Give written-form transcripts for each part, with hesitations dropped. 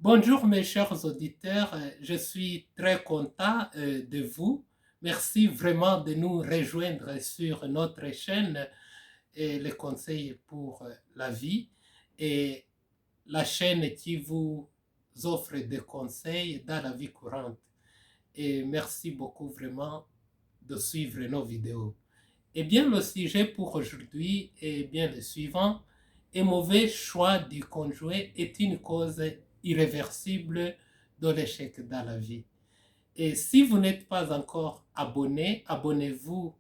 Bonjour mes chers auditeurs, je suis très content de vous. Merci vraiment de nous rejoindre sur notre chaîne Les conseils pour la vie et la chaîne qui vous offre des conseils dans la vie courante. Et merci beaucoup vraiment de suivre nos vidéos. Eh bien, le sujet pour aujourd'hui est bien le suivant. Un mauvais choix du conjoint est une cause irréversible de l'échec dans la vie. Et si vous n'êtes pas encore abonné, abonnez-vous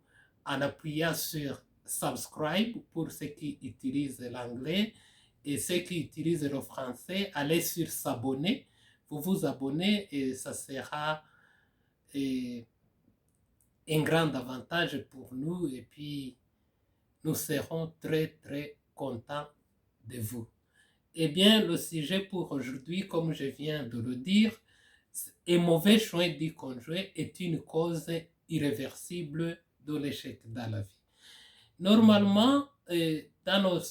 en appuyant sur subscribe pour ceux qui utilisent l'anglais et ceux qui utilisent le français, allez sur s'abonner, vous vous abonnez et ça sera et, un grand avantage pour nous et puis nous serons très contents de vous. Eh bien, le sujet pour aujourd'hui, comme je viens de le dire, un mauvais choix du conjoint est une cause irréversible de l'échec dans la vie. Normalement, dans notre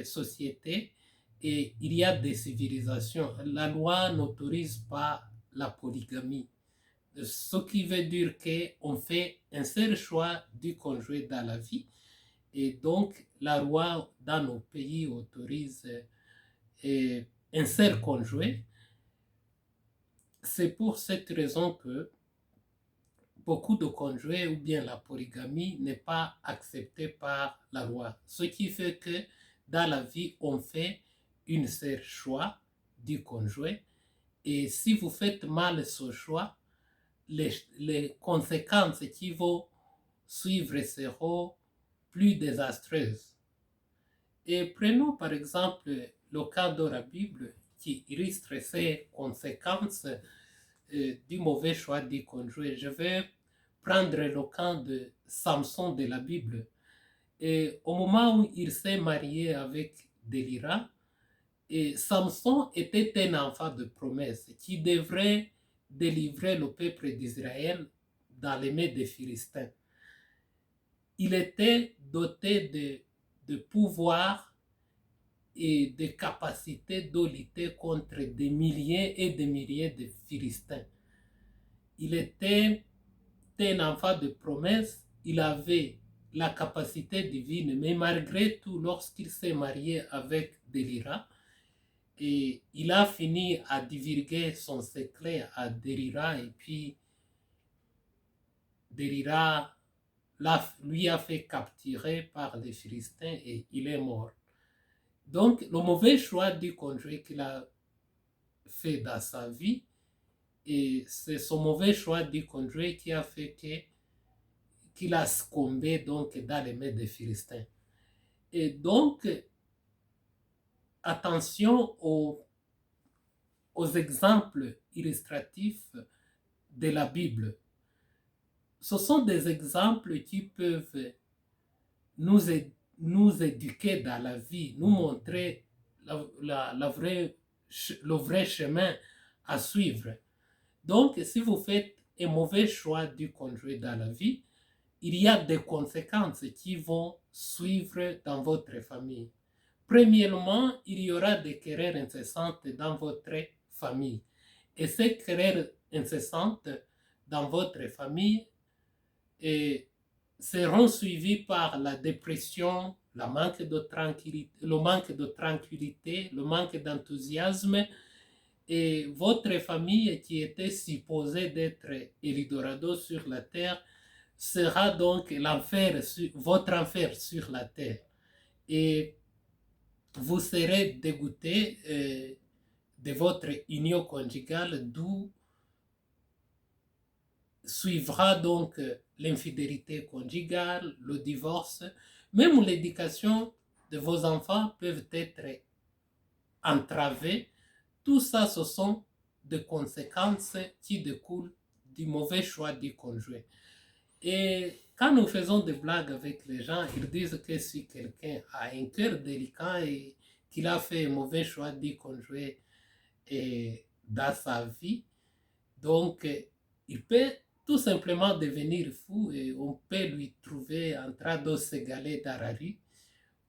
société, il y a des civilisations. La loi n'autorise pas la polygamie. Ce qui veut dire qu'on fait un seul choix du conjoint dans la vie. Et donc, la loi dans nos pays autorise un seul conjoint. C'est pour cette raison que beaucoup de conjoints ou bien la polygamie n'est pas acceptée par la loi. Ce qui fait que dans la vie, on fait un seul choix du conjoint. Et si vous faites mal ce choix, les conséquences qui vont suivre seront plus désastreuses. Et prenons par exemple le cas de la Bible qui illustre ces conséquences du mauvais choix du conjoint. Je vais prendre le cas de Samson de la Bible. Et au moment où il s'est marié avec Délira, et Samson était un enfant de promesse qui devrait délivrer le peuple d'Israël dans les mains des Philistins. Il était doté de pouvoir et de capacités de lutter contre des milliers et des milliers de Philistins. Il était un enfant de promesse, il avait la capacité divine, mais malgré tout, lorsqu'il s'est marié avec Délira, et il a fini à divulguer son secret à Délira, et puis Délira lui a fait capturer par les Philistins et il est mort. Donc, le mauvais choix du conjoint qu'il a fait dans sa vie, et c'est son mauvais choix du conjoint qui a fait qu'il a succombé donc dans les mains des Philistins. Et donc, attention aux exemples illustratifs de la Bible. Ce sont des exemples qui peuvent nous, nous éduquer dans la vie, nous montrer le vrai chemin à suivre. Donc, si vous faites un mauvais choix du conjoint dans la vie, il y a des conséquences qui vont suivre dans votre famille. Premièrement, il y aura des querelles incessantes dans votre famille. Et ces querelles incessantes dans votre famille seront suivies par la dépression, le manque de tranquillité, le manque d'enthousiasme, et votre famille qui était supposée d'être Eldorado sur la terre sera donc votre enfer sur la terre. Et vous serez dégoûté de votre union conjugale, d'où suivra donc l'infidélité conjugale, le divorce, même l'éducation de vos enfants peuvent être entravées. Tout ça, ce sont des conséquences qui découlent du mauvais choix du conjoint. Et quand nous faisons des blagues avec les gens, ils disent que si quelqu'un a un cœur délicat et qu'il a fait un mauvais choix du conjoint dans sa vie, donc il peut tout simplement devenir fou et on peut lui trouver en train de s'égaler dans la rue.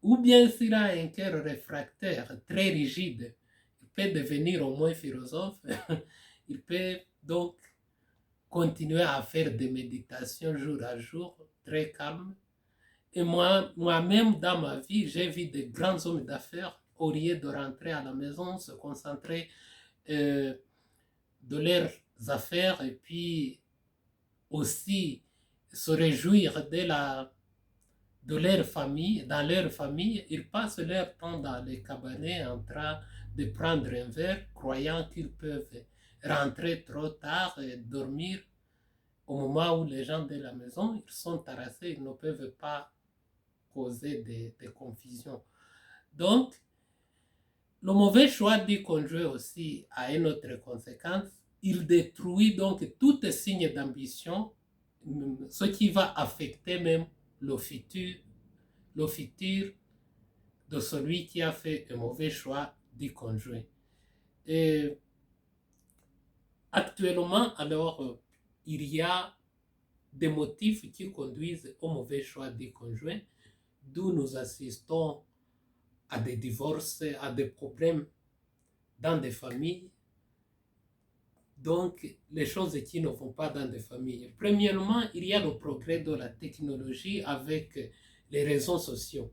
Ou bien s'il a un cœur réfractaire, très rigide, il peut devenir au moins philosophe. Il peut donc continuer à faire des méditations jour à jour, très calme. Et moi-même, dans ma vie, j'ai vu de grands hommes d'affaires, au lieu de rentrer à la maison, se concentrer euh, de leurs affaires et puis aussi se réjouir de leur famille. Dans leur famille, ils passent leur temps dans les cabinets en train de prendre un verre, croyant qu'ils peuvent rentrer trop tard et dormir. Au moment où les gens de la maison, ils sont harassés, ils ne peuvent pas causer des confusions. Donc, le mauvais choix du conjoint aussi a une autre conséquence. Il détruit donc tout signe d'ambition, ce qui va affecter même le futur de celui qui a fait un mauvais choix du conjoint. Et actuellement, alors, il y a des motifs qui conduisent au mauvais choix du conjoint, d'où nous assistons à des divorces, à des problèmes dans des familles. Donc, les choses qui ne vont pas dans des familles. Premièrement, il y a le progrès de la technologie avec les réseaux sociaux.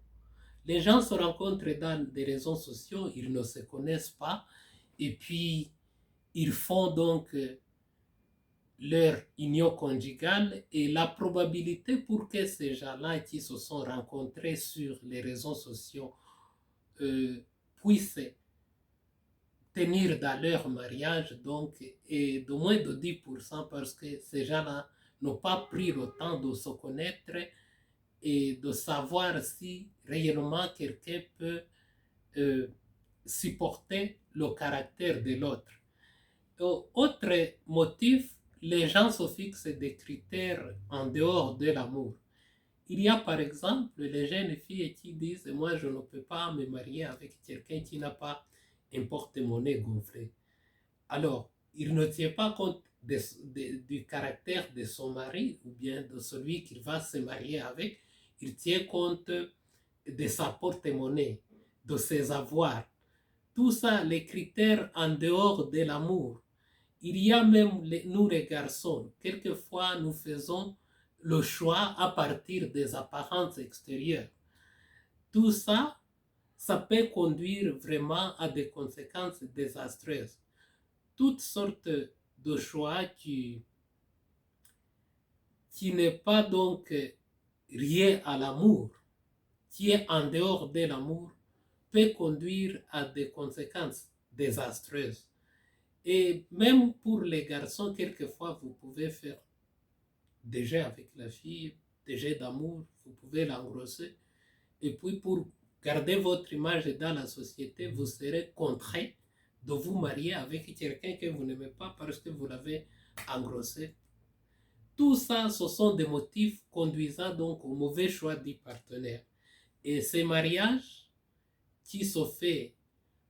Les gens se rencontrent dans des réseaux sociaux, ils ne se connaissent pas, et puis ils font donc leur union conjugale, et la probabilité pour que ces gens-là qui se sont rencontrés sur les réseaux sociaux puissent tenir dans leur mariage donc est de moins de 10% parce que ces gens-là n'ont pas pris le temps de se connaître et de savoir si réellement quelqu'un peut supporter le caractère de l'autre. Autre motif, les gens se fixent des critères en dehors de l'amour. Il y a par exemple les jeunes filles qui disent moi je ne peux pas me marier avec quelqu'un qui n'a pas un porte-monnaie gonflé. Alors, il ne tient pas compte du caractère de son mari ou bien de celui qu'il va se marier avec. Il tient compte de sa porte-monnaie, de ses avoirs. Tout ça, les critères en dehors de l'amour. Il y a même nous les garçons, quelquefois nous faisons le choix à partir des apparences extérieures. Tout ça, ça peut conduire vraiment à des conséquences désastreuses. Toutes sortes de choix qui n'est pas donc lié à l'amour, qui est en dehors de l'amour, peut conduire à des conséquences désastreuses. Et même pour les garçons, quelquefois, vous pouvez faire des jeux avec la fille, des jeux d'amour, vous pouvez l'engrosser. Et puis pour garder votre image dans la société, vous serez contraint de vous marier avec quelqu'un que vous n'aimez pas parce que vous l'avez engrossé. Tout ça, ce sont des motifs conduisant donc au mauvais choix du partenaire. Et ces mariages qui se fait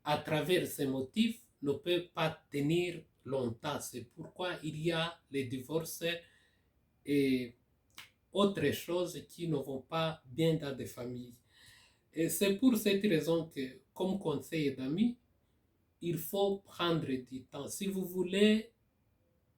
à travers ces motifs ne peuvent pas tenir longtemps. C'est pourquoi il y a les divorces et autres choses qui ne vont pas bien dans des familles. Et c'est pour cette raison que, comme conseil d'amis, il faut prendre du temps. Si vous voulez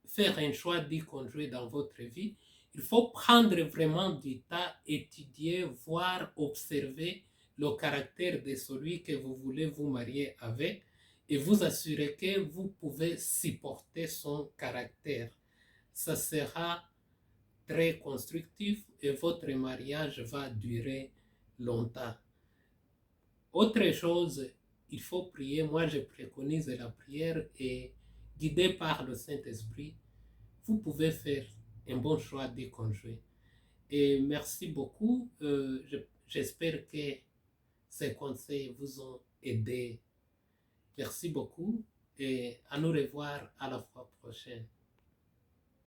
faire un choix du conjoint dans votre vie, il faut prendre vraiment du temps, étudier, voir, observer le caractère de celui que vous voulez vous marier avec et vous assurer que vous pouvez supporter son caractère. Ça sera très constructif et votre mariage va durer longtemps. Autre chose, il faut prier. Moi, je préconise la prière et guidé par le Saint-Esprit, vous pouvez faire un bon choix de conjoint. Et merci beaucoup. J'espère que ces conseils vous ont aidé. Merci beaucoup et à nous revoir à la fois prochaine.